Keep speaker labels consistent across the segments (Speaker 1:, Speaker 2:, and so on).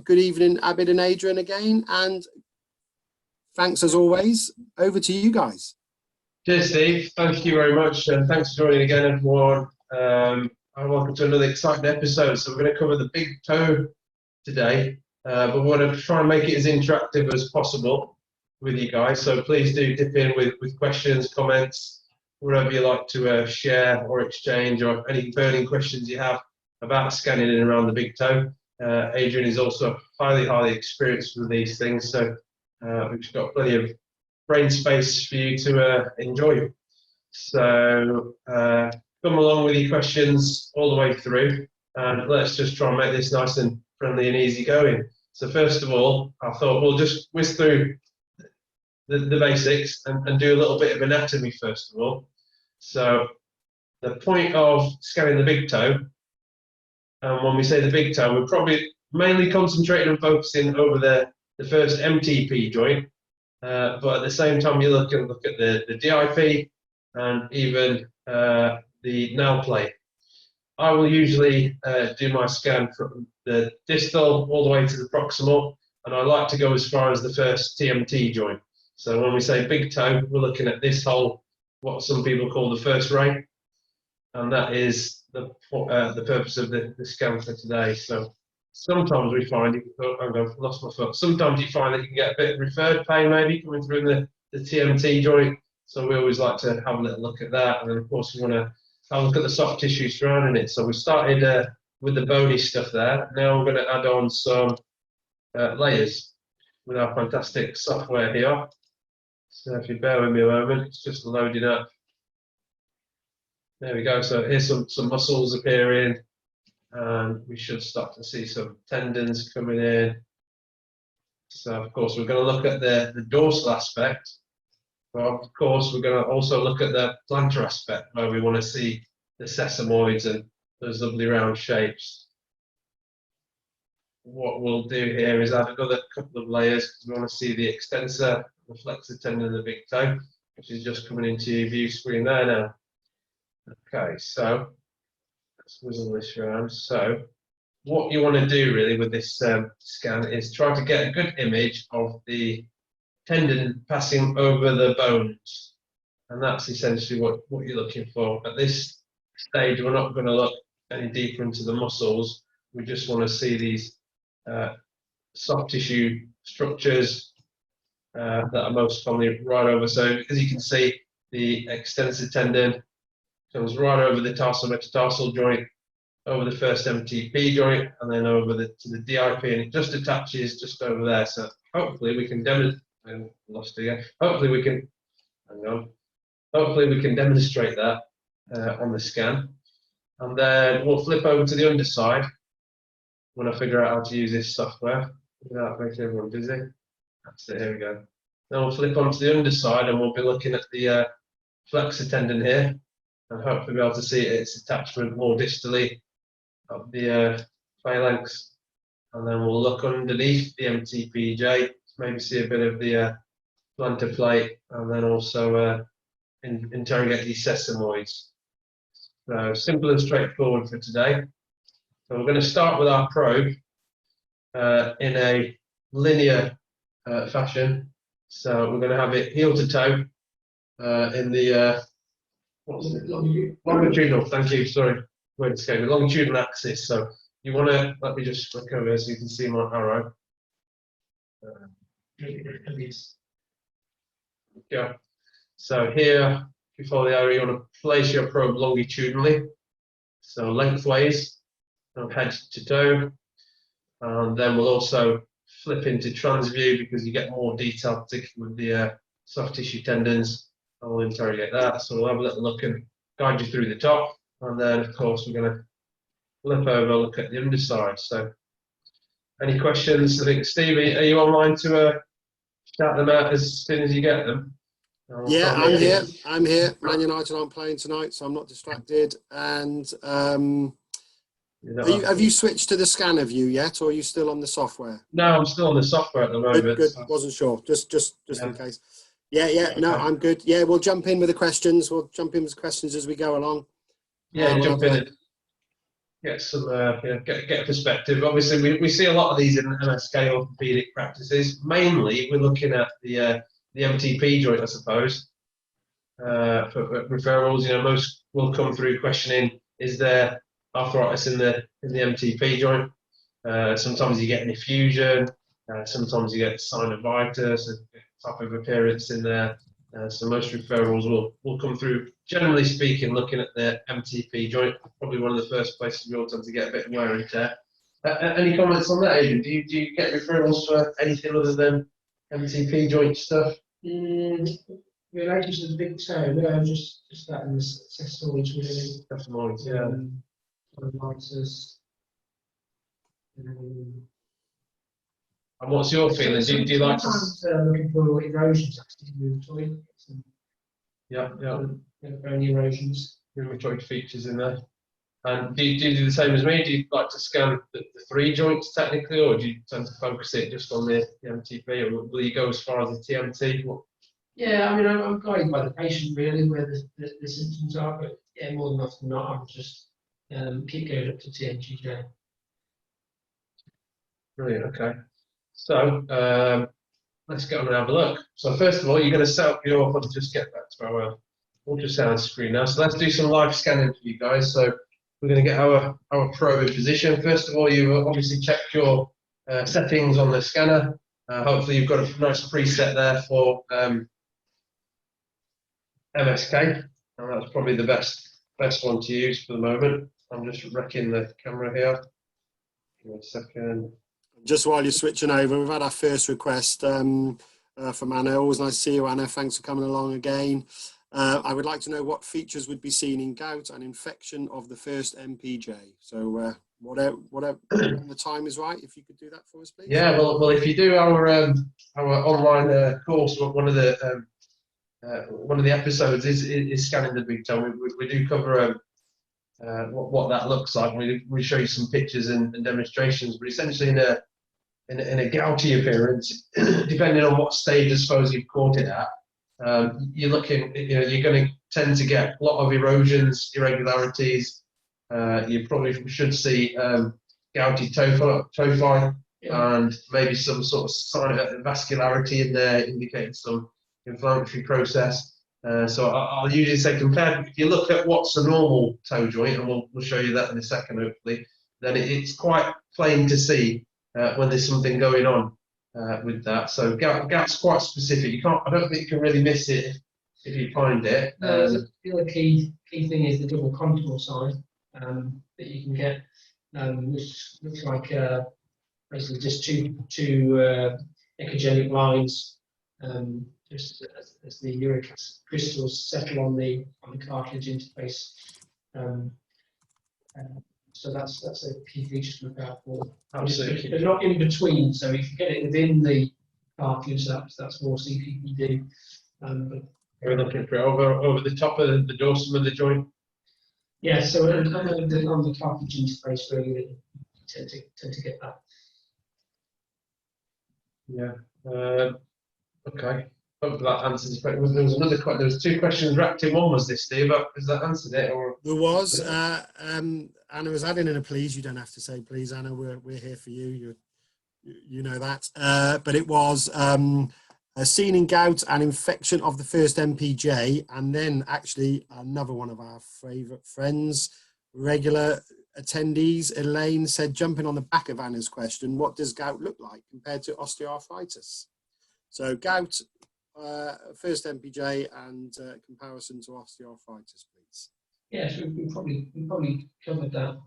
Speaker 1: good evening, Abid and Adrian again, and thanks as always. Over to you guys.
Speaker 2: Cheers, Steve. Thank you very much, and thanks for joining again, everyone. And welcome to another exciting episode. So we're going to cover the big toe today, but we want to try and make it as interactive as possible with you guys. So please do dip in with questions, comments, whatever you like to share or exchange, or any burning questions you have about scanning in and around the big toe. Adrian is also highly experienced with these things, so we've got plenty of brain space for you to enjoy. So come along with your questions all the way through, and let's just try and make this nice and friendly and easy going. So first of all, I thought we'll just whiz through the basics and do a little bit of anatomy first of all. So the point of scanning the big toe, and when we say the big toe, we're probably mainly concentrating and focusing over the first MTP joint, but at the same time you look at the DIP and even the nail plate. I will usually do my scan from the distal all the way to the proximal, and I like to go as far as the first TMT joint. So when we say big toe, we're looking at this whole, what some people call the first ray, and that is the purpose of the scan for today. So sometimes we find, I've lost my foot, sometimes you find that you can get a bit of referred pain maybe coming through in the TMT joint. So we always like to have a little look at that, and then of course we want to have a look at the soft tissue surrounding it. So we started with the bony stuff there. Now I'm going to add on some layers with our fantastic software here. So if you bear with me a moment, it's just loading up. There we go. So here's some muscles appearing, and we should start to see some tendons coming in. So of course we're going to look at the dorsal aspect. But of course, we're going to also look at the plantar aspect, where we want to see the sesamoids and those lovely round shapes. What we'll do here is add another couple of layers, because we want to see the extensor, the flexor tendon of the big toe, which is just coming into your view screen there now. Okay, so let's wiggle this around. So what you want to do really with this scan is try to get a good image of the tendon passing over the bones, and that's essentially what you're looking for. At this stage, we're not going to look any deeper into the muscles. We just want to see these soft tissue structures that are most commonly right over. So as you can see, the extensor tendon comes right over the tarsometatarsal joint, over the first MTP joint, and then over to the DIP, and it just attaches just over there. So hopefully we can demonstrate. Lost again. Hopefully we can. Hang on. Hopefully we can demonstrate that on the scan, and then we'll flip over to the underside when I figure out how to use this software without making everyone dizzy. That's it. Here we go. Then we'll flip onto the underside, and we'll be looking at the flexor tendon here, and hopefully be able to see its attachment more distally of the phalanx, and then we'll look underneath the MTPJ. Maybe see a bit of the plantar plate, and then also interrogate these sesamoids. So simple and straightforward for today. So we're going to start with our probe in a linear fashion. So we're going to have it heel to toe in the longitudinal. Thank you. Sorry, word escaped me. Longitudinal axis. So you want to, let me just flick over so you can see my arrow. Yeah. So here, if you follow the arrow, you want to place your probe longitudinally, so lengthways from head to toe, and then we'll also flip into transview because you get more detail, particularly with the soft tissue tendons. And we'll interrogate that. So we'll have a little look and guide you through the top, and then of course we're going to flip over, look at the underside. So any questions? I think Steve, are you online to shout them out as soon as you get them?
Speaker 1: Yeah, I'm here. Man United aren't playing tonight, so I'm not distracted. And have you switched to the scanner view yet, or are you still on the software?
Speaker 2: No, I'm still on the software at the moment.
Speaker 1: Good. Wasn't sure. Just in case. Yeah. Okay. No, I'm good. Yeah, we'll jump in with the questions. We'll jump in with questions as we go along.
Speaker 2: Yeah, jump in. get some get a perspective. Obviously, we see a lot of these in MSK orthopedic practices. Mainly, we're looking at the MTP joint, I suppose. For referrals, most will come through questioning: is there arthritis in the MTP joint? Sometimes you get an effusion. Sometimes you get synovitis, a type of appearance in there. So most referrals will come through, generally speaking, looking at the MTP joint. Probably one of the first places we all tend to get a bit of wear and tear. Any comments on that, Adrian? Do you get referrals for anything other than MTP joint stuff?
Speaker 3: Related to the big toe, no, just that in the accessories really.
Speaker 2: Accessories, yeah. And what's your feeling? Do you like to?
Speaker 3: Looking for erosions actually rheumatoid.
Speaker 2: Yeah.
Speaker 3: Bony erosions.
Speaker 2: Rheumatoid features in there. And do you do the same as me? Do you like to scan the three joints technically, or do you tend to focus it just on the MTP, or will you go as far as the TMT?
Speaker 3: Yeah, I mean, I'm guided by the patient really where the symptoms are, but yeah, more than often not, I'm just keep going up to TMGJ.
Speaker 2: Brilliant. Okay. So let's go and have a look. So first of all, you're going to set up your. Let's just get back to our ultrasound screen now. So let's do some live scanning for you guys. So we're going to get our probe in position. First of all, you've obviously checked your settings on the scanner. Hopefully, you've got a nice preset there for MSK, and that's probably the best one to use for the moment. I'm just wrecking the camera here. Give me a second.
Speaker 1: Just while you're switching over, we've had our first request from Anna. Always nice to see you, Anna. Thanks for coming along again. I would like to know what features would be seen in gout and infection of the first MPJ. So whatever when the time is right, if you could do that for us, please.
Speaker 2: Yeah, well, if you do our online course, one of the episodes is scanning the big toe. We do cover what that looks like. We show you some pictures and demonstrations, but essentially in a gouty appearance, depending on what stage I suppose you've caught it at, you're looking, you're going to tend to get a lot of erosions, irregularities. You probably should see gouty tophi and maybe some sort of sign of vascularity in there, indicating some inflammatory process. So I'll usually say if you look at what's a normal toe joint, and we'll show you that in a second hopefully, then it's quite plain to see when there's something going on with that. So gout's quite specific. I don't think you can really miss it if you find it.
Speaker 3: The other key thing is the double contour sign that you can get, which looks like basically just two echogenic lines, just as the uric acid crystals settle on the cartilage interface. So that's a key feature to look out for.
Speaker 2: Absolutely.
Speaker 3: They're not in between, so if you get it within the cartilage, that's more CPPD. But
Speaker 2: we're looking for over the top of the dorsum of the joint.
Speaker 3: Yeah, so on the cartilage interface, really, you tend to get that.
Speaker 2: Yeah. Okay. Hope that answers the question. There was another question. There was two questions wrapped in one. Was this, Steve? Has that answered it? Or
Speaker 1: there was. Anna was adding in a please. You don't have to say please, Anna. We're here for you. You know that. But it was seen in gout and infection of the first MPJ, and then actually another one of our favourite friends, regular attendees, Elaine, said, jumping on the back of Anna's question, what does gout look like compared to osteoarthritis? So gout, first MPJ, and comparison to osteoarthritis, please.
Speaker 3: Yes, we probably covered that.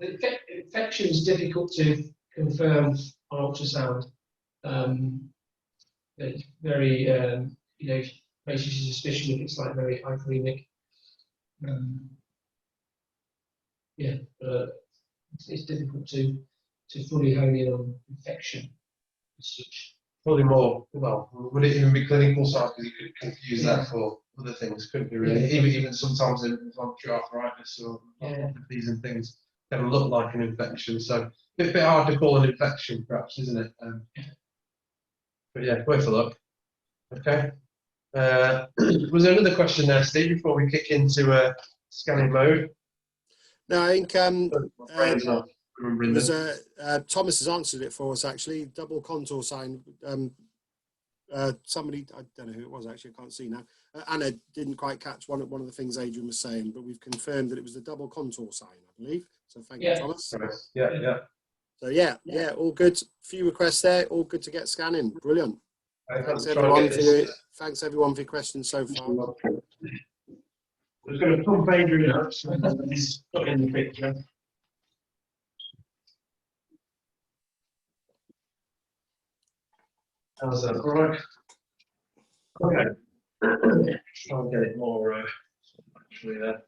Speaker 3: Infection is difficult to confirm on ultrasound. It's very, makes you suspicion if it's like very hyperemic. It's difficult to fully hone in on infection.
Speaker 2: Probably more, well, would it even be clinical side? Because you could confuse that for other things, couldn't you, really?
Speaker 3: Yeah.
Speaker 2: Even sometimes in inflammatory arthritis or these and things can look like an infection. So a bit hard to call an infection, perhaps, isn't it? But yeah, worth a look. Okay. Was there another question there, Steve, before we kick into scanning mode?
Speaker 1: No, I think
Speaker 2: My brain's not remembering
Speaker 1: there's
Speaker 2: them.
Speaker 1: Thomas has answered it for us actually. Double contour sign. Somebody, I don't know who it was actually, I can't see now. Anna didn't quite catch one of the things Adrian was saying, but we've confirmed that it was the double contour sign, I believe. So thank you, Thomas.
Speaker 2: Yeah.
Speaker 1: So yeah, all good. Few requests there, all good to get scanning. Brilliant. Thanks everyone for your questions so far.
Speaker 2: I was going to pump Adrian up, so he's not in the picture. How's that? All right. Okay. Try and get it more actually there.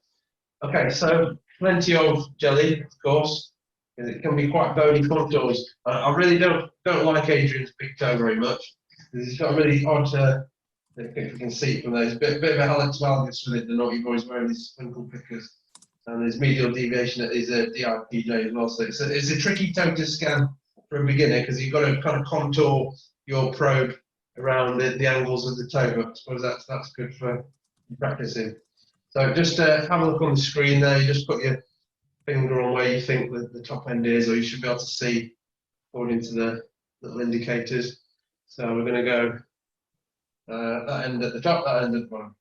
Speaker 2: Okay, so plenty of jelly, of course, because it can be quite bony contours. I really don't like Adrian's big toe very much, because he's got a really odd. If you can see it from those, bit of a Alex Valgus with it, the naughty boys wearing these twinkle pickers, and there's medial deviation that is a DIPJ as well. So it's a tricky toe to scan for a beginner, because you've got to kind of contour your probe around the angles of the toe. But I suppose that's good for practicing. So just have a look on the screen there. You just put your finger on where you think the top end is, or you should be able to see according to the little indicators. So we're going to go. That end at the top, that end at the bottom.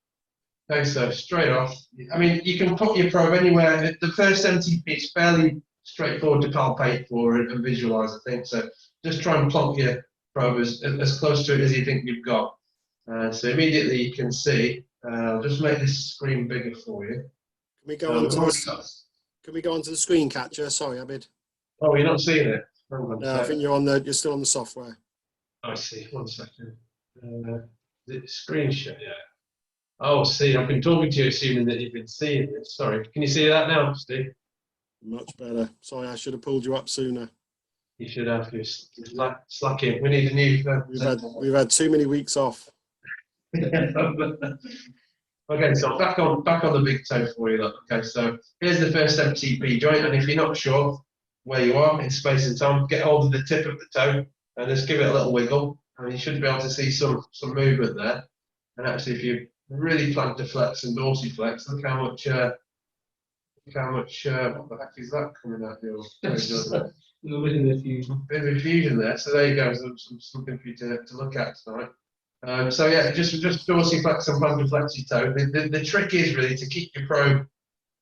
Speaker 2: Okay, so straight off. I mean, you can put your probe anywhere. The first MTP is fairly straightforward to palpate for and visualize, I think. So just try and plonk your probe as close to it as you think you've got. So immediately you can see. I'll just make this screen bigger for you.
Speaker 1: Can we go on to the screen catcher? Sorry, Abid.
Speaker 2: Oh, you're not seeing it.
Speaker 1: No, I think you're still on the software.
Speaker 2: I see. 1 second. The screenshot, yeah. Oh, see, I've been talking to you assuming that you've been seeing this. Sorry. Can you see that now, Steve?
Speaker 1: Much better. Sorry, I should have pulled you up sooner.
Speaker 2: You should have. You're slacking. We need a new.
Speaker 1: We've had too many weeks off.
Speaker 2: Okay, so back on the big toe for you. Look. Okay, so here's the first MTP joint, and if you're not sure where you are in space and time, get hold of the tip of the toe and just give it a little wiggle. And you should be able to see some movement there. And actually, if you really plantar flex and dorsiflex, look how much what the heck is that coming out here?
Speaker 3: A little bit of effusion.
Speaker 2: Bit of effusion there. So there you go. Something for you to look at tonight. So yeah, just dorsiflex and plantar flex your toe. The trick is really to keep your probe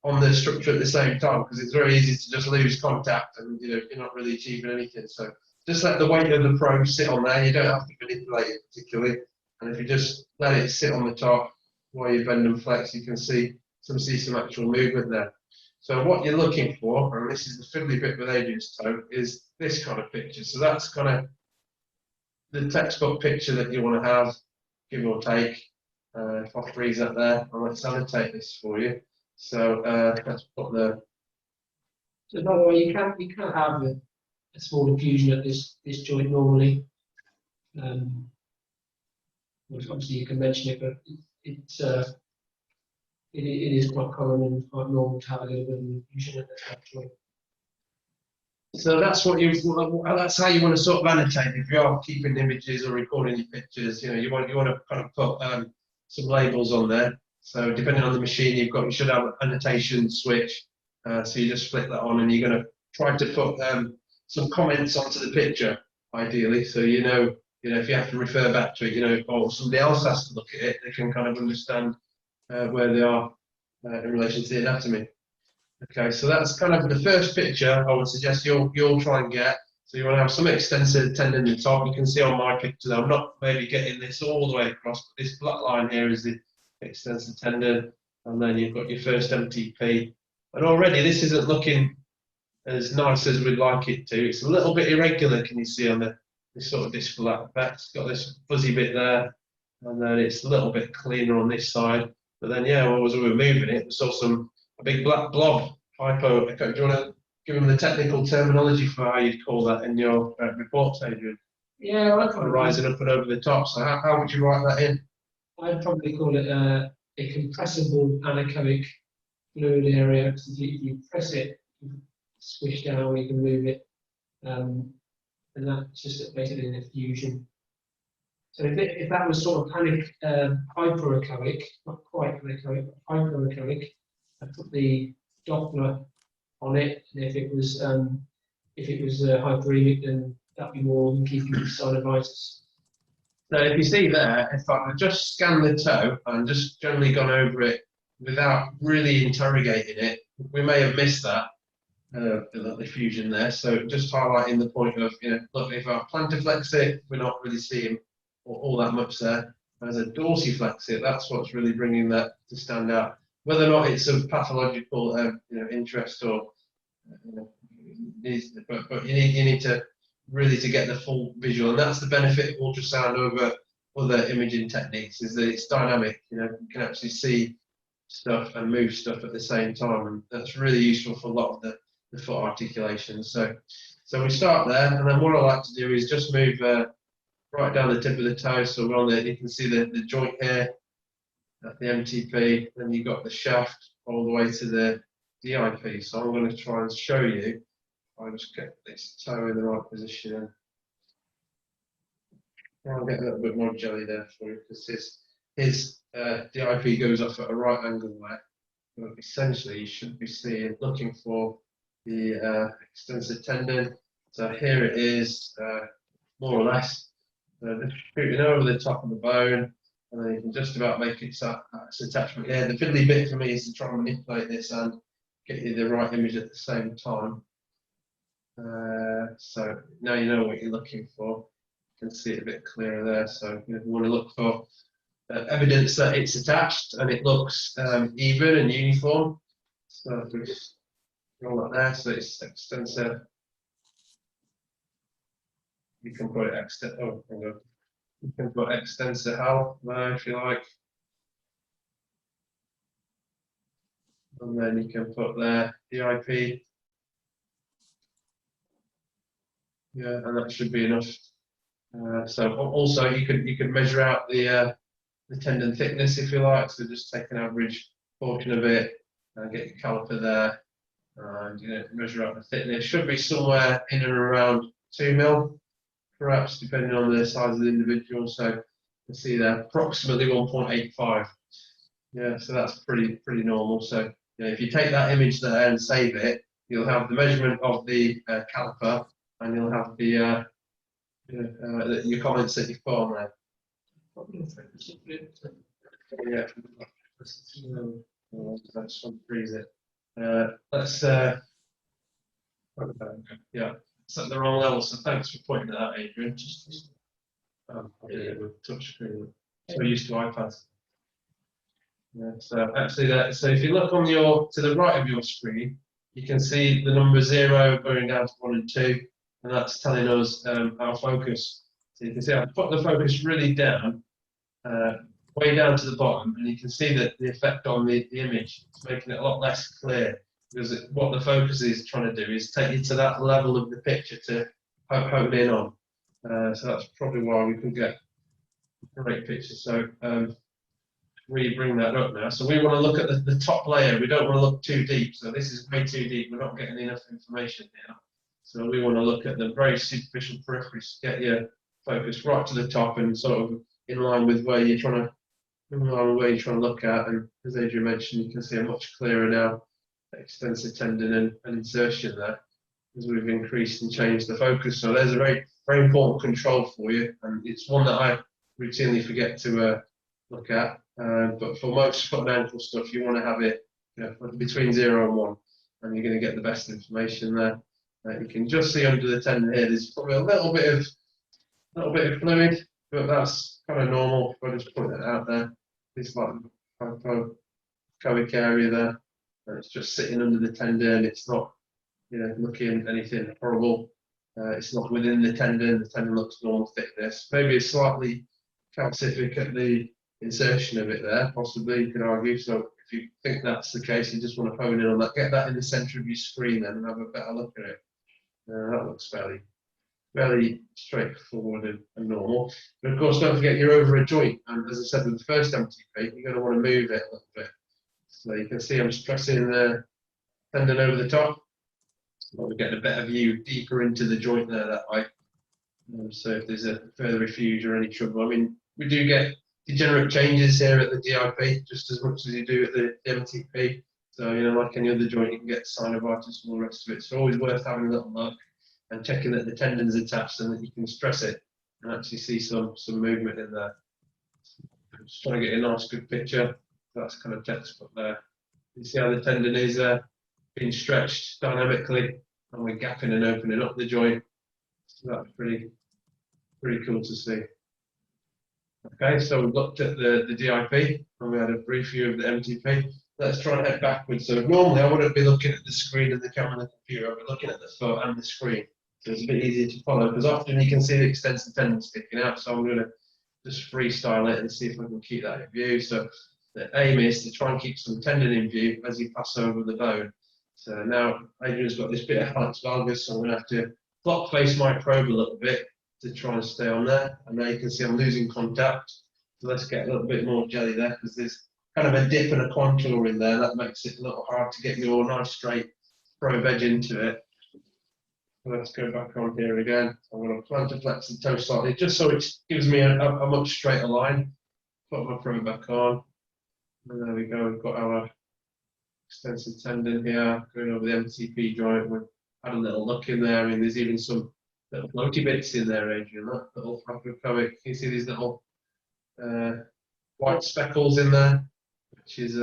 Speaker 2: on the structure at the same time, because it's very easy to just lose contact and you're not really achieving anything. So just let the weight of the probe sit on there. You don't have to manipulate it particularly. And if you just let it sit on the top while you bend and flex, you can see some actual movement there. So what you're looking for, and this is the fiddly bit with Adrian's toe, is this kind of picture. So that's kind of the textbook picture that you want to have, give or take. If I freeze that there, and let's annotate this for you. So let's put the.
Speaker 3: So by the way, you can't have a small effusion at this joint normally. Obviously you can mention it, but it is quite common and quite normal to have a little bit of an effusion at the top joint.
Speaker 2: So that's that's how you want to sort of annotate. If you are keeping images or recording your pictures, you want to kind of put some labels on there. So depending on the machine you've got, you should have an annotation switch. So you just flick that on, and you're going to try to put some comments onto the picture, ideally. So if you have to refer back to it, or somebody else has to look at it, they can kind of understand where they are in relation to the anatomy. Okay, so that's kind of the first picture I would suggest you'll try and get. So you want to have some extensor tendon in the top. You can see on my picture there, I'm not maybe getting this all the way across, but this black line here is the extensor tendon, and then you've got your first MTP. And already this isn't looking as nice as we'd like it to. It's a little bit irregular, can you see on this sort of distal effect? It's got this fuzzy bit there, and then it's a little bit cleaner on this side. But then, yeah, as we were moving it, we saw a big black blob, hypo. Do you want to give them the technical terminology for how you'd call that in your reports, Adrian?
Speaker 3: Yeah,
Speaker 2: rising up and over the top. So how would you write that in?
Speaker 3: I'd probably call it a compressible anechoic fluid area, because if you press it, you squish down, you can move it, and that's just basically an effusion. So if that was sort of hyperechoic, not quite anechoic, but hyperechoic, I put the Doppler on it, and if it was hyperemic, then that'd be more than keeping the synovitis.
Speaker 2: So if you see there, if I just scan the toe and just generally gone over it without really interrogating it, we may have missed that effusion there. So just highlighting the point of, look, if I plantarflex it, we're not really seeing all that much there. As a dorsiflex it, that's what's really bringing that to stand out. Whether or not it's of pathological, interest or, but you need to really to get the full visual, and that's the benefit of ultrasound over other imaging techniques, is that it's dynamic. You can actually see stuff and move stuff at the same time, and that's really useful for a lot of the foot articulations. So we start there, and then what I like to do is just move right down the tip of the toe. So we're on there, you can see the joint here at the MTP, then you've got the shaft all the way to the DIP. So I'm going to try and show you. I'll just get this toe in the right position. I'll get a little bit more jelly there for you, because his DIP goes off at a right angle there. But essentially, you should be looking for the extensor tendon. So here it is, more or less. Just shooting over the top of the bone, and then you can just about make its attachment here. The fiddly bit for me is to try and manipulate this and get you the right image at the same time. So now you know what you're looking for. You can see it a bit clearer there. So you want to look for evidence that it's attached and it looks even and uniform. So if we just roll that there, so it's extensor. You can put it You can put extensor half there if you like. And then you can put there DIP. Yeah, and that should be enough. So also you could measure out the tendon thickness if you like. So just take an average portion of it and get your caliper there, and measure out the thickness. Should be somewhere in and around 2 mil, perhaps, depending on the size of the individual. So you can see there approximately 1.85. Yeah, so that's pretty normal. So if you take that image there and save it, you'll have the measurement of the caliper, and you'll have the your comments that you've put on there. Yeah. Let's freeze it. Let's yeah, it's at the wrong level. So thanks for pointing that out, Adrian. I did it with touch screen. So used to iPads. Yeah, so actually, so if you look on to the right of your screen, you can see the number 0 going down to 1 and 2, and that's telling us our focus. So you can see I've put the focus really down, way down to the bottom, and you can see that the effect on the image. It's making it a lot less clear, because what the focus is trying to do is take you to that level of the picture to hone in on. So that's probably why we can get great pictures. So really bring that up now. So we want to look at the top layer. We don't want to look too deep. So this is way too deep. We're not getting enough information here. So we want to look at the very superficial peripheries. Get your focus right to the top and sort of in line with where you're trying to look at. And as Adrian mentioned, you can see a much clearer now extensor tendon and insertion there, as we've increased and changed the focus. So there's a very, very important control for you, and it's one that I routinely forget to look at. But for most foot and ankle stuff, you want to have it between 0 and 1, and you're going to get the best information there. You can just see under the tendon here, there's probably a little bit of fluid, but that's kind of normal. If I just point that out there, it's like hypoechoic area there, and it's just sitting under the tendon. It's not, looking anything horrible. It's not within the tendon. The tendon looks normal thickness. Maybe it's slightly calcific at the insertion of it there, possibly, you could argue. So if you think that's the case, you just want to hone in on that, get that in the center of your screen then, and have a better look at it. That looks fairly straightforward and normal. But of course, don't forget you're over a joint, and as I said with the first MTP, you're going to want to move it a little bit. So you can see I'm stressing the tendon over the top. So we get a better view deeper into the joint there that way. So if there's a further effusion or any trouble, I mean, we do get degenerate changes here at the DIP just as much as you do at the MTP. So, you know, like any other joint, you can get synovitis and all the rest of it. So always worth having a little look and checking that the tendon's attached and that you can stress it and actually see some movement in there. Just trying to get a nice good picture. That's kind of textbook there. You see how the tendon is being stretched dynamically, and we're gapping and opening up the joint. So that's pretty cool to see. Okay, so we've looked at the DIP and we had a brief view of the MTP. Let's try and head backwards. So normally I wouldn't be looking at the screen and the camera and the computer. I'd be looking at the foot and the screen. So it's a bit easier to follow because often you can see the extensor tendon sticking out. So I'm going to just freestyle it and see if I can keep that in view. So the aim is to try and keep some tendon in view as you pass over the bone. So now Adrian's got this bit of hallux valgus, so I'm going to have to clock face my probe a little bit to try and stay on there. And now you can see I'm losing contact. So let's get a little bit more jelly there because there's kind of a dip and a contour in there. That makes it a little hard to get your nice straight probe edge into it. So let's go back on here again. I'm going to plantar flex the toe slightly just so it gives me a much straighter line. Put my probe back on. And there we go. We've got our extensor tendon here going over the MTP joint. We've had a little look in there. I mean, there's even some little floaty bits in there, Adrian. That little macrocoic. Can you see these little white speckles in there? Which is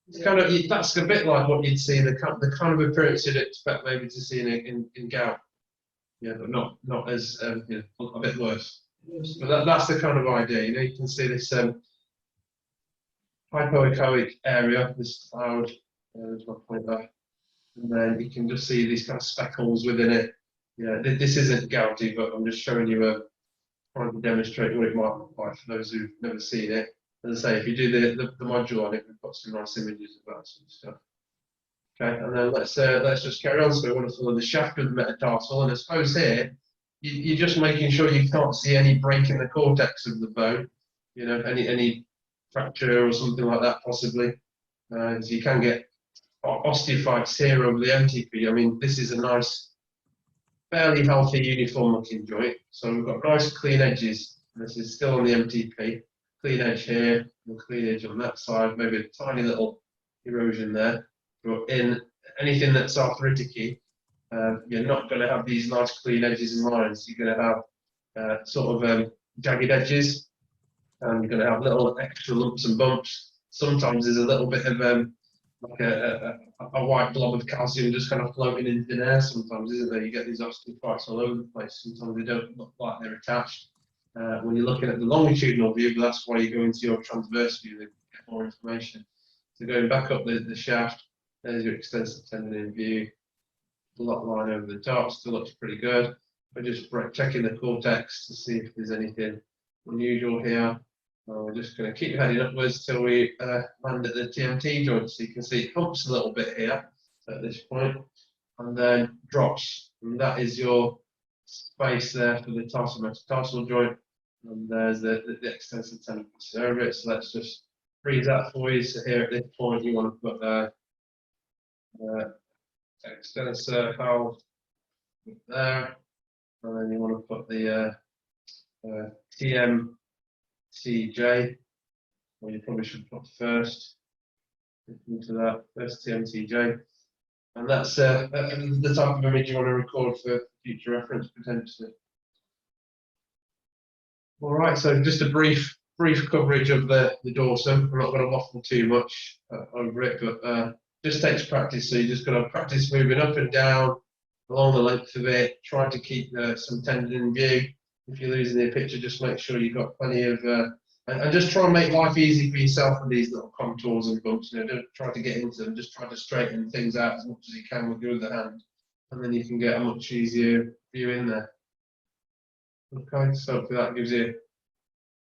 Speaker 2: it's kind of, that's a bit like what you'd see, the kind of appearance you'd expect maybe to see in gout. Yeah, but not as you know, a bit worse. But that's the kind of idea. You know, you can see this hypoechoic area, this cloud. There's my pointer, and then you can just see these kind of speckles within it. Yeah, this isn't gouty, but I'm just showing you trying to demonstrate what it might look like for those who've never seen it. As I say, if you do the module on it, we've got some nice images of that sort of stuff. Okay, and then let's just carry on. So we want to follow the shaft of the metatarsal, and I suppose here you're just making sure you can't see any break in the cortex of the bone. You know, any fracture or something like that possibly. So you can get osteophytes here over the MTP. I mean, this is a nice, fairly healthy, uniform looking joint. So we've got nice clean edges. This is still on the MTP. Clean edge here, and clean edge on that side, maybe a tiny little erosion there. But in anything that's arthritic-y, you're not going to have these nice clean edges and lines. You're going to have sort of jagged edges, and you're going to have little extra lumps and bumps. Sometimes there's a little bit of like a white blob of calcium just kind of floating in thin air sometimes, isn't there? You get these osteophytes all over the place. Sometimes they don't look like they're attached. When you're looking at the longitudinal view, but that's why you go into your transverse view to get more information. So going back up the shaft, there's your extensor tendon in view. The lot line over the top still looks pretty good. We're just checking the cortex to see if there's anything unusual here. We're just going to keep heading upwards till we land at the TMT joint. So you can see it humps a little bit here at this point, and then drops. And that is your space there for the tarsal metatarsal joint, and there's the extensor tendon over it. So let's just freeze that for you. So here at this point, you want to put extensor valve there, and then you want to put the TMTJ, or you probably should put first into that first TMTJ. And that's the type of image you want to record for future reference potentially. All right, so just a brief coverage of the dorsum. I'm not going to waffle too much over it, but just takes practice. So you just got to practice moving up and down along the length of it. Try to keep some tendon in view. If you're losing the picture, just make sure you've got plenty of and just try and make life easy for yourself with these little contours and bumps. You know, don't try to get into them. Just try to straighten things out as much as you can with your other hand, and then you can get a much easier view in there. Okay, so hopefully that gives you a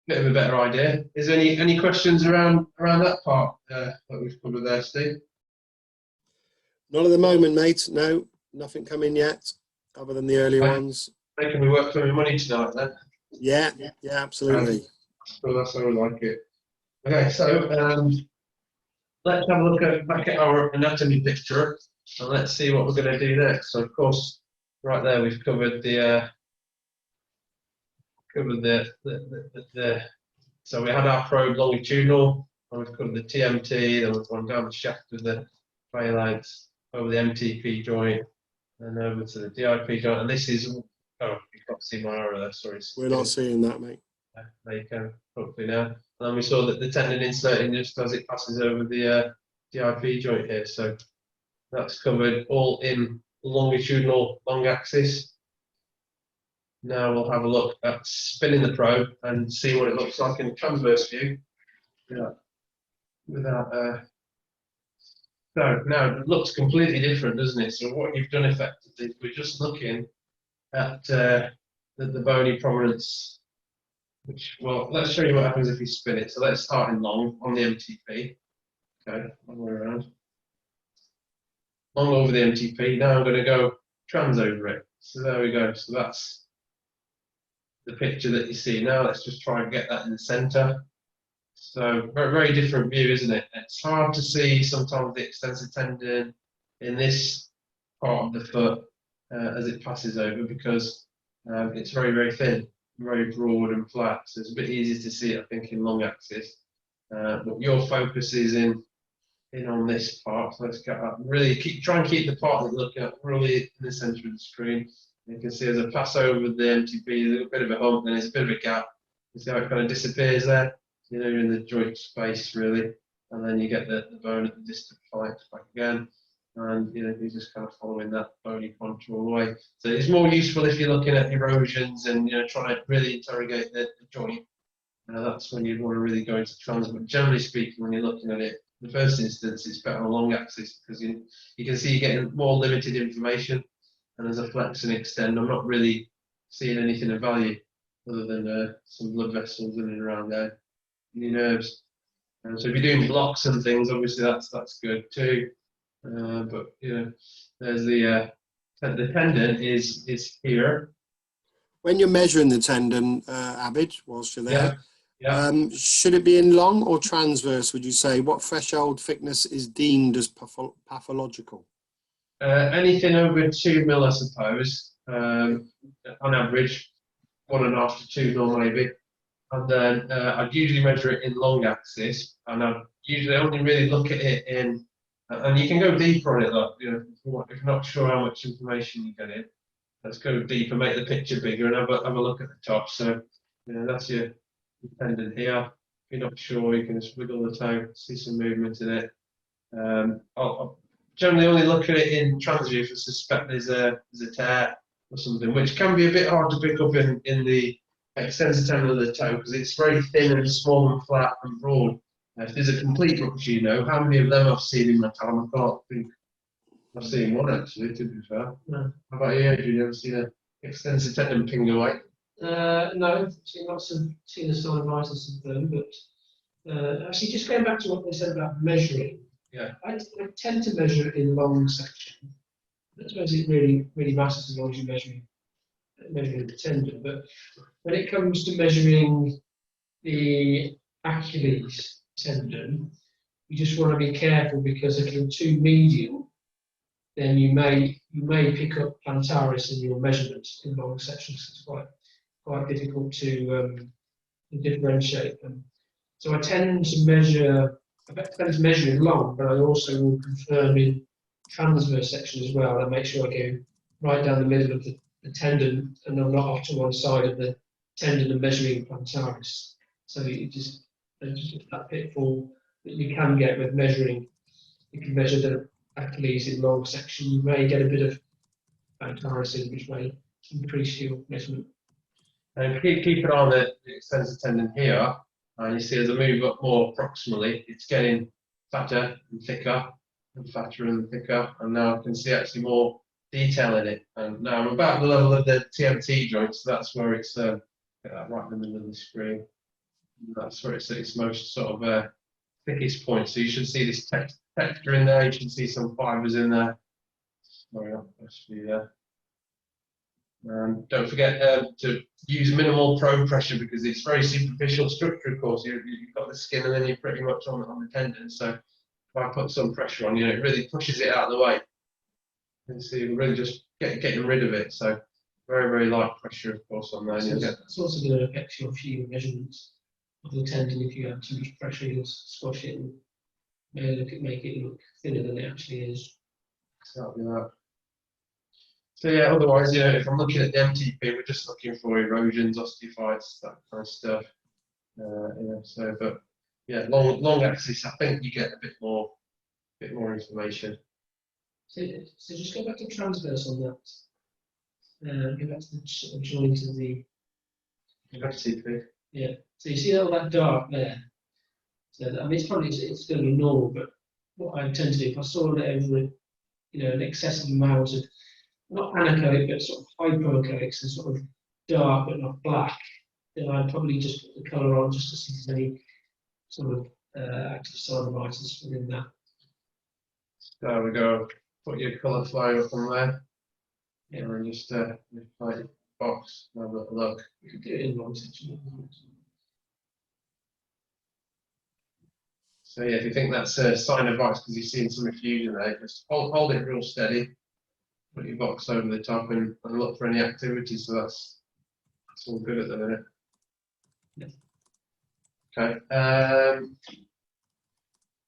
Speaker 2: bit of a better idea. Is there any questions around that part that we've covered there, Steve?
Speaker 1: Not at the moment, mate. No, nothing coming yet, other than the earlier ones.
Speaker 2: Making me work for my money tonight, then.
Speaker 1: Yeah, absolutely.
Speaker 2: So that's how we like it. Okay, so let's have a look back at our anatomy picture, and let's see what we're going to do next. So, of course, right there we've covered so we had our probe longitudinal. and we've covered the TMT, then we've gone down the shaft with the phalanx, over the MTP joint, and over to the DIP joint. And this is, oh, you can't see my arrow there, sorry.
Speaker 1: We're not seeing that, mate.
Speaker 2: There you can, hopefully now. And then we saw that the tendon inserting just as it passes over the DIP joint here. So that's covered all in longitudinal long axis. Now we'll have a look at spinning the probe and see what it looks like in a transverse view. Yeah. So now it looks completely different, doesn't it? So what you've done effectively, we're just looking at the bony prominence, which, well, let's show you what happens if you spin it. So let's start in long on the MTP. Okay, all the way around. Long over the MTP. Now I'm going to go trans over it. So there we go. So that's the picture that you see now. Let's just try and get that in the center. So very, very different view, isn't it? It's hard to see sometimes the extensor tendon in this part of the foot as it passes over, because it's very, very thin, very broad and flat. So it's a bit easier to see it, I think, in long axis. But your focus is in on this part. So let's get that. Really try and keep the part that you're looking at really in the center of the screen. You can see as I pass over the MTP, there's a bit of a hump, then there's a bit of a gap. You see how it kind of disappears there? You know, you're in the joint space really, and then you get the bone at the distal phalanx back again, and you know, you're just kind of following that bony contour all the way. So it's more useful if you're looking at erosions and, you know, trying to really interrogate the joint. That's when you'd want to really go into trans. But generally speaking, when you're looking at it, in the first instance, it's better on long axis, because you can see you're getting more limited information. And as a flex and extend, I'm not really seeing anything of value other than some blood vessels in and around there, in your nerves. So if you're doing blocks and things, obviously that's good too. But you know, there's the tendon is here.
Speaker 1: When you're measuring the tendon, Abid, whilst you're there,
Speaker 2: Yeah.
Speaker 1: should it be in long or transverse, would you say? What threshold thickness is deemed as pathological?
Speaker 2: Anything over 2 mil, I suppose, on average, 1.5 to 2 mil maybe. And then I'd usually measure it in long axis, and I'd usually only really look at it in, and you can go deeper on it, like, you know, if you're not sure how much information you get in, let's go deeper, make the picture bigger, and have a look at the top. So, you know, that's your tendon here. If you're not sure, you can just wiggle the toe, see some movement in it. I'll generally only look at it in transview if I suspect there's a tear or something, which can be a bit hard to pick up in the extensor tendon of the toe, because it's very thin and small and flat and broad. If there's a complete rupture, you know, how many of them I've seen in my time? I can't think. I've seen one actually, to be fair. No. How about you? Have you ever seen an extensor tendon ping away?
Speaker 3: No, I've seen the synovitis of them, but actually, just going back to what they said about measuring.
Speaker 2: Yeah.
Speaker 3: I tend to measure it in long section. I suppose it really matters as long as you're measuring the tendon. But when it comes to measuring the Achilles tendon, you just want to be careful, because if you're too medial, then you may pick up plantaris in your measurements in long sections. It's quite difficult to differentiate them. So I tend to measure. I tend to measure in long, but I also will confirm in transverse section as well, and make sure I go right down the middle of the tendon, and I'm not off to one side of the tendon and measuring plantaris. So you just that pitfall that you can get with measuring. You can measure the Achilles in long section. You may get a bit of plantaris in, which may increase your measurement.
Speaker 2: And keep an eye on the extensor tendon here. And you see as I move up more proximally, it's getting fatter and thicker and fatter and thicker. And now I can see actually more detail in it. And now I'm about the level of the TMT joint, so that's where it's get that right in the middle of the screen. And that's where it's at its most sort of thickest point. So you should see this texture in there. You should see some fibers in there. Sorry, I'll actually there. Don't forget to use minimal probe pressure, because it's very superficial structure. Of course, you've got the skin, and then you're pretty much on the tendon. So if I put some pressure on, you know, it really pushes it out of the way. And so you're really just getting rid of it. So very, very light pressure, of course, on there.
Speaker 3: So it's also going to affect your few measurements. the tendon if you have too much pressure, you'll squash it and make it look thinner than it actually is.
Speaker 2: Exactly that. So yeah, otherwise, if I'm looking at the MTP, we're just looking for erosions, osteophytes, that kind of stuff. But yeah, long axis, I think you get a bit more information.
Speaker 3: So just go back to transverse on that. Go back to the sort of joint of the
Speaker 2: MTP.
Speaker 3: Yeah. So you see all that dark there. So I mean, it's going to be normal, but what I tend to do if I saw that over an excessive amount of not anechoic but sort of hypoechoic, so sort of dark but not black, then I'd probably just put the colour on just to see if there's any sort of active synovitis within that.
Speaker 2: There we go. Put your colour flyer up on there.
Speaker 3: Yeah.
Speaker 2: And just like box and have a little look.
Speaker 3: You could do it in one section.
Speaker 2: So yeah, if you think that's a synovitis because you've seen some effusion there, just hold it real steady. Put your box over the top and look for any activity. So that's all good at the minute.
Speaker 3: Yeah.
Speaker 2: Okay.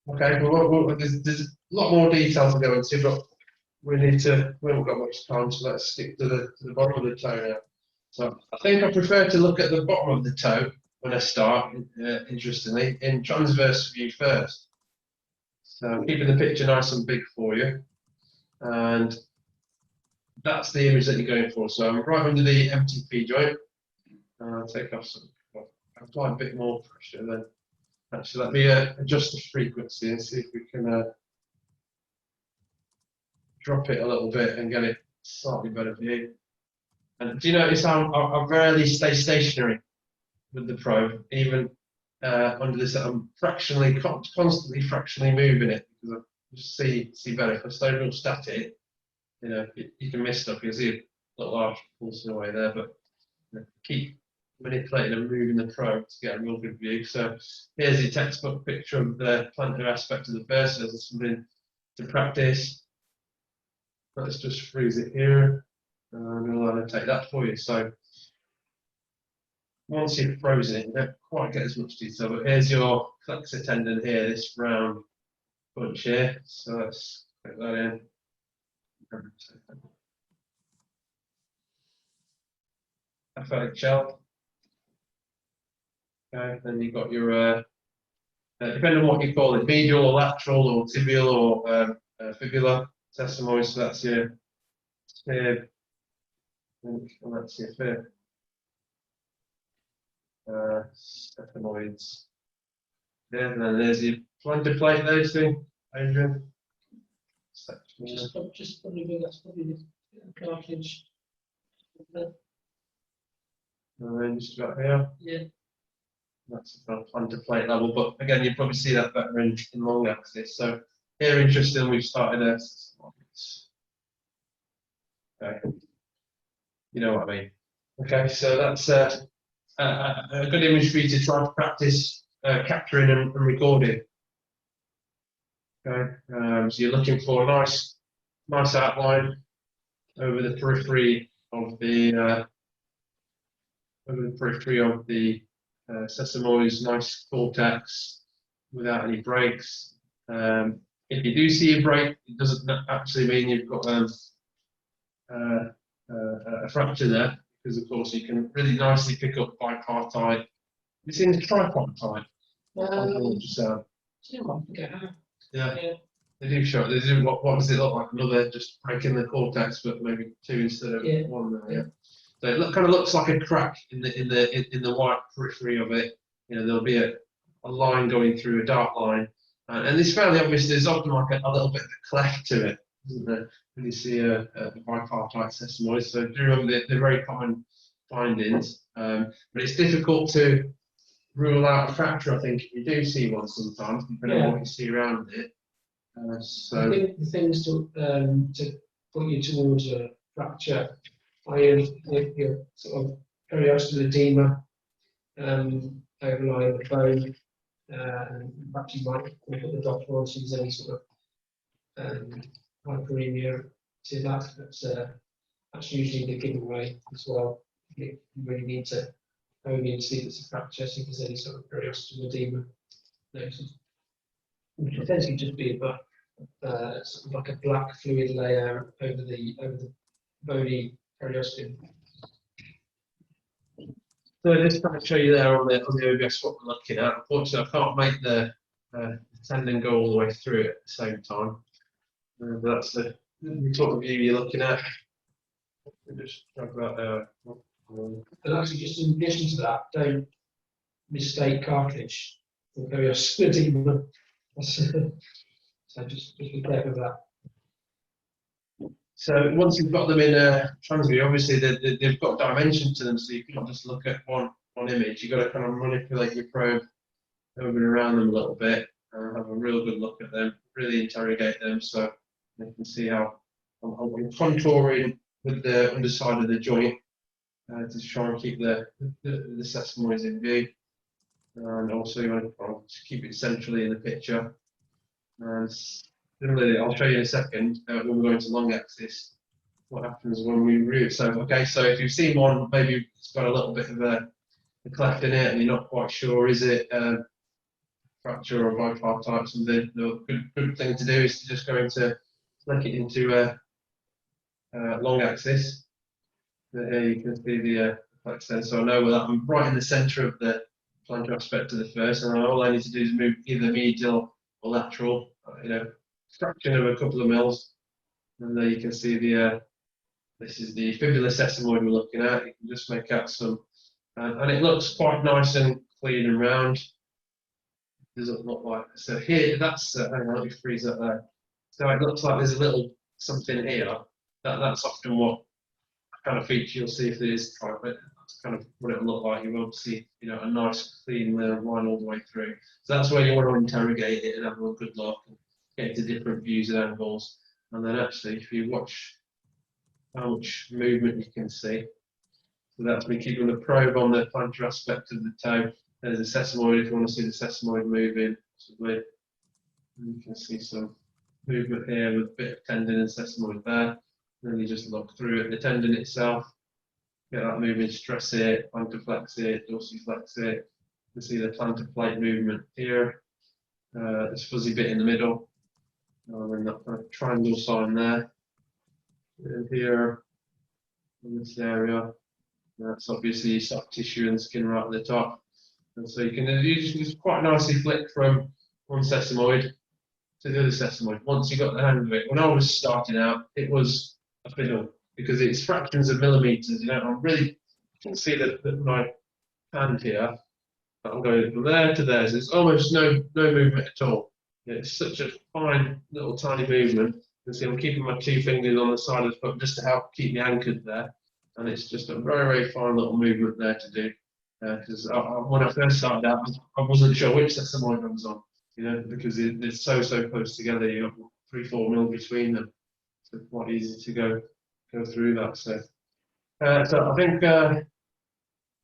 Speaker 2: Okay. Well, there's a lot more detail to go into, but we haven't got much time, so let's stick to the bottom of the toe now. So I think I prefer to look at the bottom of the toe when I start, interestingly, in transverse view first. So I'm keeping the picture nice and big for you. And that's the image that you're going for. So I'm right under the MTP joint. And I'll take off apply a bit more pressure then. Actually, let me adjust the frequency and see if we can drop it a little bit and get it slightly better view. And do you notice how I rarely stay stationary with the probe, even under this? I'm constantly fractionally moving it because I just see better. If I stay real static, you can miss stuff. You'll see a little arch pulsing away there, but keep manipulating and moving the probe to get a real good view. So here's your textbook picture of the plantar aspect of the bursa. There's something to practice. Let's just freeze it here. And we'll annotate that for you. So once you've frozen it, you don't quite get as much detail, but here's your flexor tendon here, this round bunch here. So let's put that in. Athletic gel. Okay, then you've got your, depending on what you call it, medial or lateral or tibial or fibular sesamoid. So that's your fib, and that's your fib. Sesamoids. Yeah, and then there's your plantar plate there, see, Adrian.
Speaker 3: Just probably that's probably the cartilage.
Speaker 2: And then just about here.
Speaker 3: Yeah.
Speaker 2: That's the plantar plate level, but again, you probably see that better in long axis. So here, interesting, we've started a. Okay. You know what I mean. Okay, so that's a good image for you to try to practice capturing and recording. Okay, so you're looking for a nice outline over the periphery of the sesamoids, nice cortex without any breaks. If you do see a break, it doesn't actually mean you've got a fracture there, because of course you can really nicely pick up bipartite. You've seen the tripartite. Yeah, they do show. They do. What does it look like? Another just breaking the cortex, but maybe two instead of one there. Yeah. So it kind of looks like a crack in the white periphery of it. There'll be a line going through, a dark line, and it's fairly obvious. There's often like a little bit of a cleft to it, isn't there? When you see a bipartite sesamoid. So do remember they're very common findings, but it's difficult to rule out a fracture. I think if you do see one sometimes, depending on what you see around it. So
Speaker 3: I think the things to put you towards a fracture, your sort of periosteal edema overlying the bone, perhaps you might put the doctor on to use any sort of hyperemia to that. That's usually the giveaway as well. You really need to only to see if it's a fracture, see if there's any sort of periosteal edema noted, which will essentially just be sort of like a black fluid layer over the bony periosteum.
Speaker 2: So just trying to show you there on the OBS what we're looking at. Unfortunately, I can't make the tendon go all the way through at the same time. But that's the sort of view you're looking at. Just talk about
Speaker 3: But actually, just in addition to that, don't mistake cartilage for periosteal edema. So just be careful of that.
Speaker 2: So once you've got them in a transview, obviously they've got dimension to them, so you can't just look at one image. You've got to kind of manipulate your probe over and around them a little bit and have a real good look at them, really interrogate them, so you can see how I'm contouring with the underside of the joint to try and keep the sesamoids in view, and also you want to keep it centrally in the picture. And similarly, I'll show you in a second when we go into long axis what happens when we remove. So okay, so if you've seen one, maybe it's got a little bit of a cleft in it and you're not quite sure, is it fracture or bipartite, something, the good thing to do is to just go into flick it into a long axis. Here you can see the flex there, so I know that I'm right in the centre of the plantar aspect of the first, and all I need to do is move either medial or lateral, fraction of a couple of mils, and there you can see the this is the fibular sesamoid we're looking at. You can just make out some, and it looks quite nice and clean and round. Doesn't look like, so here that's hang on, let me freeze that there. So it looks like there's a little something here. That's often what kind of feature you'll see if there is type, but that's kind of what it'll look like. You won't see, a nice clean line all the way through. So that's where you want to interrogate it and have a good look and get into different views and angles. And then actually, if you watch how much movement you can see, so that's me keeping the probe on the plantar aspect of the toe. There's a sesamoid if you want to see the sesamoid moving. Possibly. And you can see some movement here with a bit of tendon and sesamoid there. Then you just look through it, the tendon itself, get that movement, stress it, plantar flex it, dorsiflex it. You can see the plantar plate movement here, this fuzzy bit in the middle, and that kind of triangle sign there. And here, in this area, that's obviously soft tissue and skin right at the top. And so you can just quite nicely flick from one sesamoid to the other sesamoid once you got the hang of it. When I was starting out, it was a fiddle because it's fractions of millimeters. I really can see that my hand here. I'm going from there to there. So there's almost no movement at all. It's such a fine little tiny movement. You can see I'm keeping my two fingers on the side of the foot just to help keep me anchored there. And it's just a very, very fine little movement there to do. Because when I first started out, I wasn't sure which sesamoid I was on, because they're so close together. You have 3-4 mil between them. So it's quite easy to go through that. So I think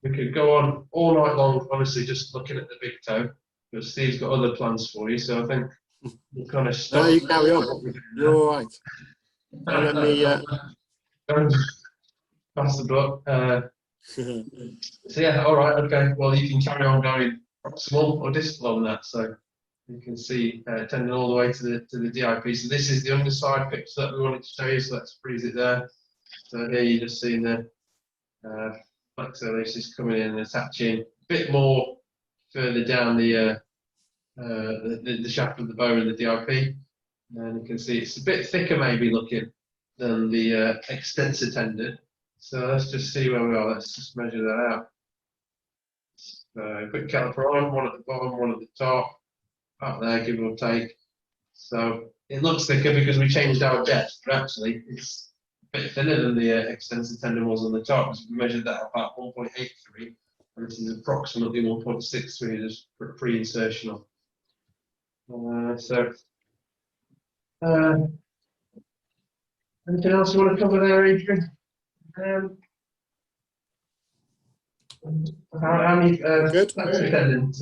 Speaker 2: we could go on all night long, honestly, just looking at the big toe. But Steve's got other plans for you, so I think we'll kind of stop.
Speaker 1: No, you carry on. You're all right. Let me.
Speaker 2: Pass the book. So yeah, all right, okay. Well, you can carry on going proximal or distal on that. So you can see tendon all the way to the DIP. So this is the underside picture that we wanted to show you. So let's freeze it there. So here you're just seeing the flexor just coming in and attaching a bit more further down the shaft of the bone and the DIP. And you can see it's a bit thicker maybe looking than the extensor tendon. So let's just see where we are. Let's just measure that out. So quick caliper on, one at the bottom, one at the top, up there, give or take. So it looks thicker because we changed our depth, but actually it's a bit thinner than the extensor tendon was on the top. So we measured that about 1.83, and this is approximately 1.63 just pre-insertional. Anything else you want to cover there, Adrian? How many flexor tendon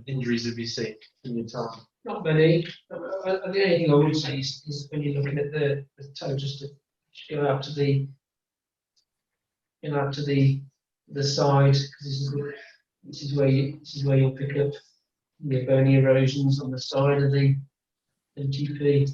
Speaker 2: injuries have you seen in your time?
Speaker 3: Not many. The only thing I would say is when you're looking at the toe, just to go out to the the side, because this is where you'll pick up your bony erosions on the side of the MTP.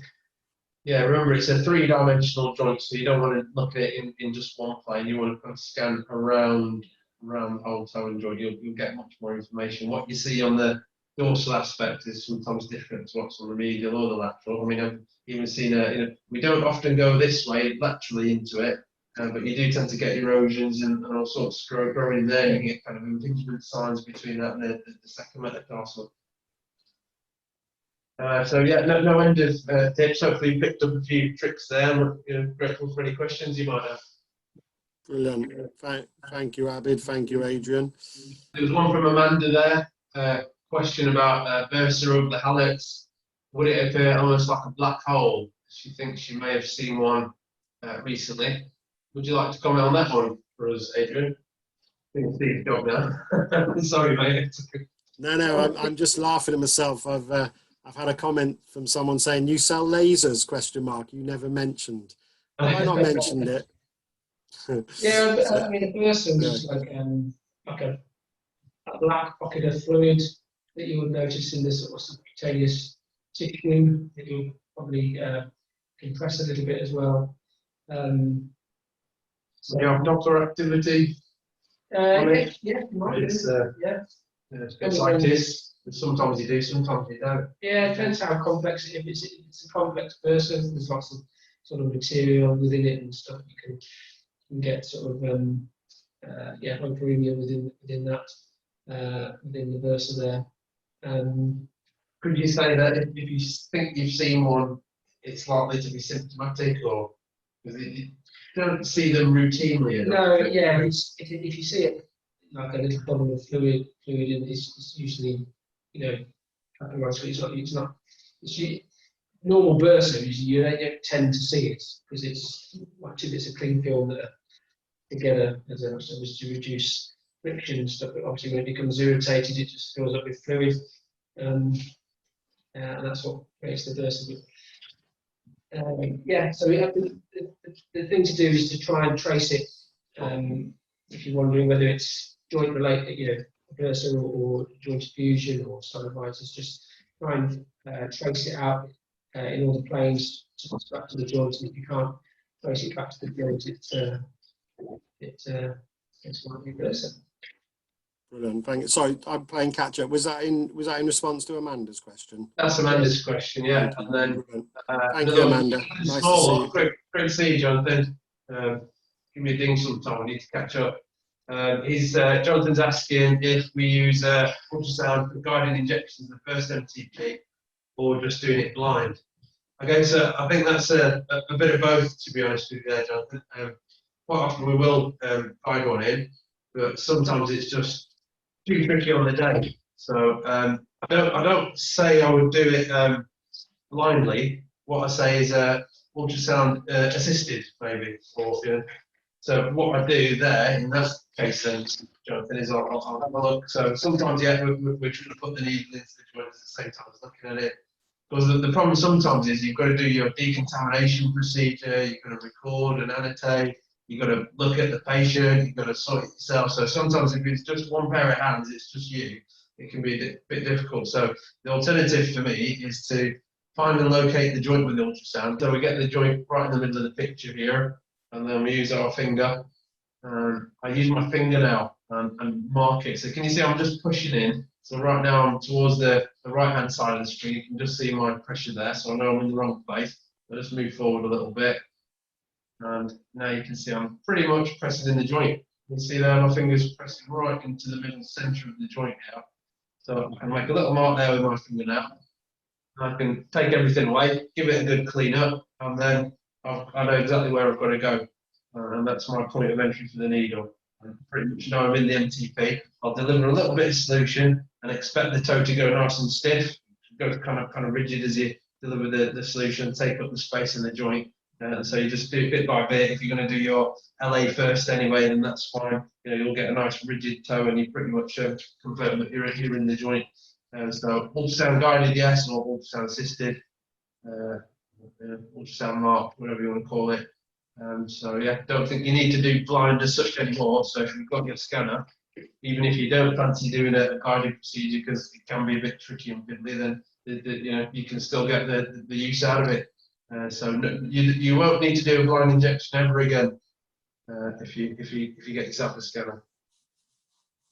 Speaker 2: Yeah, remember it's a three-dimensional joint, so you don't want to look at it in just one plane. You want to kind of scan around the whole toe and joint. You'll get much more information. What you see on the dorsal aspect is sometimes different to what's on the medial or the lateral. I mean, I've even seen we don't often go this way laterally into it, but you do tend to get erosions and all sorts growing there. You get kind of impingement signs between that and the second metatarsal. So yeah, no end of tips. Hopefully you picked up a few tricks there. Grateful for any questions you might have.
Speaker 1: Brilliant. Thank you, Abid. Thank you, Adrian.
Speaker 2: There was one from Amanda there. Question about bursa of the hallux. Would it appear almost like a black hole? She thinks she may have seen one recently. Would you like to comment on that one for us, Adrian? I think it's your job now. Sorry, mate.
Speaker 1: No, I'm just laughing at myself. I've had a comment from someone saying, "You sell lasers?" ? You never mentioned. Have I not mentioned it?
Speaker 3: Yeah, I mean, a bursa is like a black pocket of fluid that you would notice in the sort of subcutaneous tissue. It will probably compress a little bit as well.
Speaker 2: So you have doctor activity.
Speaker 3: Yeah,
Speaker 2: It's like this. Sometimes you do, sometimes you don't.
Speaker 3: Yeah, it depends how complex. If it's a complex person, there's lots of sort of material within it and stuff. You can get sort of hyperemia within that within the bursa there.
Speaker 2: Could you say that if you think you've seen one, it's likely to be symptomatic, or because you don't see them routinely enough?
Speaker 3: No, yeah, if you see it like a little bubble of fluid, and it's usually, it's not. Normal bursa, you don't tend to see it because it's like two bits of cling film that are together as to reduce friction and stuff. But obviously, when it becomes irritated, it just fills up with fluid, and that's what creates the bursa. So we have the thing to do is to try and trace it. If you're wondering whether it's joint related, bursa or joint effusion or synovitis, just try and trace it out in all the planes back to the joint. And if you can't trace it back to the joint, it's likely bursa.
Speaker 1: Brilliant. Thank you. Sorry, I'm playing catch up. Was that in response to Amanda's question?
Speaker 2: That's Amanda's question, yeah. And then
Speaker 1: thank you, Amanda. Nice to see you.
Speaker 2: Great to see you, Jonathan. Give me a ding sometime. We need to catch up. Jonathan's asking if we use ultrasound for guided injections of the first MTP or just doing it blind. Okay, so I think that's a bit of both, to be honest with you there, Jonathan. Quite often we will guide one in, but sometimes it's just too tricky on the day. So I don't say I would do it blindly. What I say is ultrasound assisted, maybe. So what I do there in that case, then, Jonathan, is I'll have a look. So sometimes, yeah, we're trying to put the needle into the joint at the same time as looking at it. Because the problem sometimes is you've got to do your decontamination procedure, you've got to record and annotate, you've got to look at the patient, you've got to sort it yourself. So sometimes if it's just one pair of hands, it's just you, it can be a bit difficult. So the alternative for me is to find and locate the joint with the ultrasound. So we get the joint right in the middle of the picture here, and then we use our finger. I use my finger now and mark it. So can you see I'm just pushing in? So right now I'm towards the right hand side of the screen. You can just see my pressure there. So I know I'm in the wrong place. I'll just move forward a little bit. And now you can see I'm pretty much pressing in the joint. You can see there my finger's pressing right into the middle center of the joint now. So I can make a little mark there with my finger now. I can take everything away, give it a good clean up, and then I know exactly where I've got to go. And that's my point of entry for the needle. I pretty much know I'm in the MTP. I'll deliver a little bit of solution and expect the toe to go nice and stiff, go kind of rigid as you deliver the solution, take up the space in the joint. So you just do bit by bit. If you're going to do your LA first anyway, then that's fine. You'll get a nice rigid toe, and you pretty much confirm that you're in the joint. So ultrasound guided, yes, or ultrasound assisted, ultrasound marked, whatever you want to call it. So yeah, don't think you need to do blind as such anymore. So if you've got your scanner, even if you don't fancy doing a guided procedure because it can be a bit tricky and fiddly, then you know, you can still get the use out of it. So no, you won't need to do a blind injection ever again if you get yourself a scanner.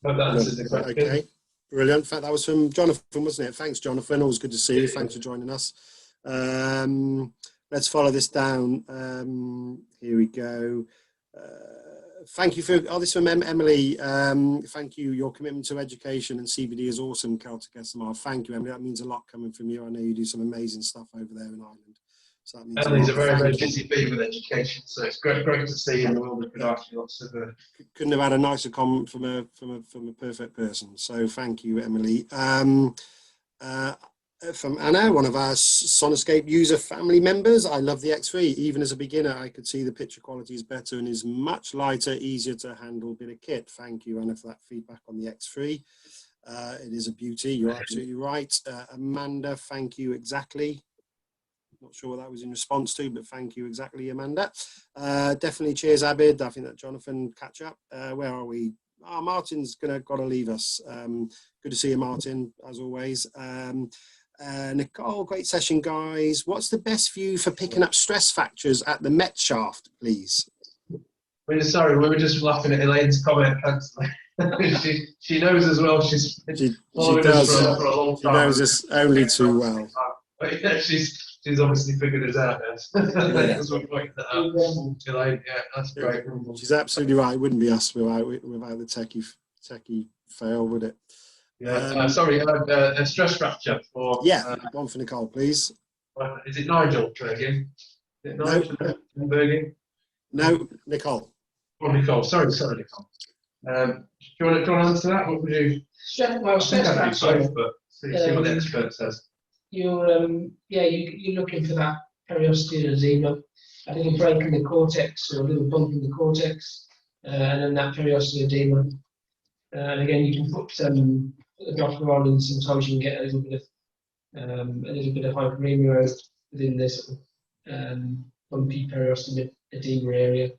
Speaker 2: Hope that answers the question.
Speaker 1: Okay, brilliant. In fact, that was from Jonathan, wasn't it? Thanks, Jonathan. Always good to see you. Thanks for joining us. Let's follow this down. Here we go. Thank you for, this from Emily. Thank you. Your commitment to education and CBD is awesome, Celtic SMR. Thank you, Emily. That means a lot coming from you. I know you do some amazing stuff over there in Ireland. So that means
Speaker 2: Emily's a very busy bee with education, so it's great to see in the world of production. Lots of
Speaker 1: couldn't have had a nicer comment from a perfect person. So thank you, Emily. From Anna, one of our Sonoscape user family members. I love the X3. Even as a beginner, I could see the picture quality is better and is much lighter, easier to handle bit of kit. Thank you, Anna, for that feedback on the X3. It is a beauty. You're absolutely right. Amanda, thank you exactly. Not sure what that was in response to, but thank you exactly, Amanda. Definitely cheers, Abid. I think that Jonathan catch up. Where are we? Martin's got to leave us. Good to see you, Martin, as always. Nicole, great session, guys. What's the best view for picking up stress fractures at the Met shaft, please?
Speaker 2: We're sorry, we were just laughing at Elaine's comment. she knows as well. She does for a long time.
Speaker 1: She knows us only too well.
Speaker 2: But yeah, she's obviously figured us out now. That's what pointed that out. Elaine, yeah, that's great.
Speaker 1: She's absolutely right. It wouldn't be us without the techie fail, would it?
Speaker 2: Yeah. Sorry, a stress fracture for.
Speaker 1: Yeah, one for Nicole, please.
Speaker 2: Is it Nigel Bergin? Is it Nigel Bergin?
Speaker 1: No, Nicole.
Speaker 2: Oh, Nicole. Sorry, Nicole. Do you want to answer that? What would you?
Speaker 3: Stress fracture.
Speaker 2: But see what the expert says.
Speaker 3: You're looking for that periosteal edema. I think a break in the cortex or a little bump in the cortex, and then that periosteal edema. And again, you can put the doctor on, and sometimes you can get a little bit of hyperemia within this bumpy periosteal edema area.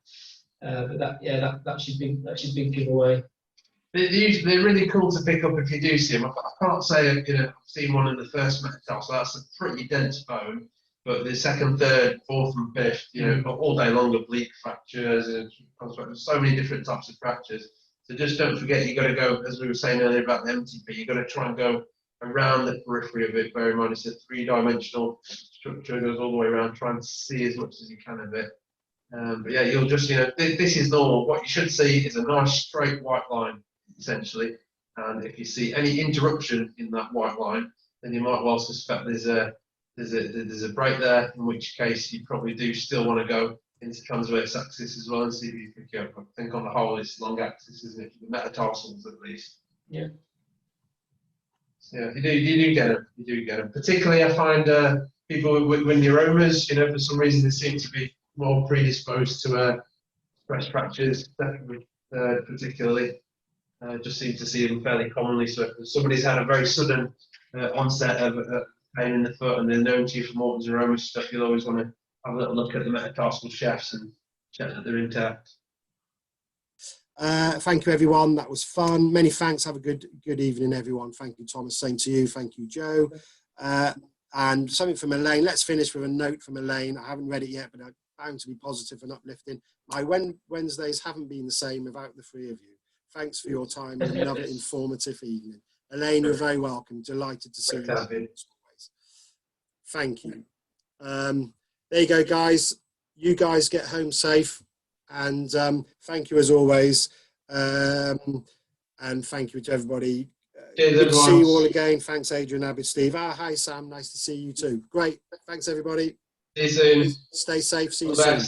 Speaker 3: But that should be a giveaway.
Speaker 2: They're really cool to pick up if you do see them. I can't say I've seen one in the first metatarsal, so that's a pretty dense bone. But the second, third, fourth, and fifth, all day long, oblique fractures, and so many different types of fractures. So just don't forget, you've got to go, as we were saying earlier about the MTP, you've got to try and go around the periphery of it. Bear in mind, it's a three-dimensional structure, it goes all the way around, try and see as much as you can of it. But yeah, you'll just, this is normal. What you should see is a nice straight white line, essentially. And if you see any interruption in that white line, then you might well suspect there's a break there, in which case you probably do still want to go into transverse axis as well and see if you pick it up. I think on the whole it's long axis, isn't it? The metatarsals at least.
Speaker 3: Yeah.
Speaker 2: So yeah, you do get them. Particularly I find people with neuromas, for some reason they seem to be more predisposed to stress fractures, particularly. Just seem to see them fairly commonly. So if somebody's had a very sudden onset of pain in the foot and they're known to you for Morton's neuromas stuff, you'll always want to have a little look at the metatarsal shafts and check that they're intact.
Speaker 1: Thank you, everyone. That was fun. Many thanks. Have a good evening, everyone. Thank you, Thomas. Same to you. Thank you, Joe. And something from Elaine. Let's finish with a note from Elaine. I haven't read it yet, but I'm bound to be positive and uplifting. My Wednesdays haven't been the same without the three of you. Thanks for your time and another informative evening. Elaine, you're very welcome. Delighted to see you. As always. Thank you. There you go, guys. You guys get home safe. And thank you as always. And thank you to everybody. Good to see you all again. Thanks, Adrian, Abid, Steve. Hi, Sam. Nice to see you too. Great. Thanks, everybody.
Speaker 2: See you soon.
Speaker 1: Stay safe. See you soon.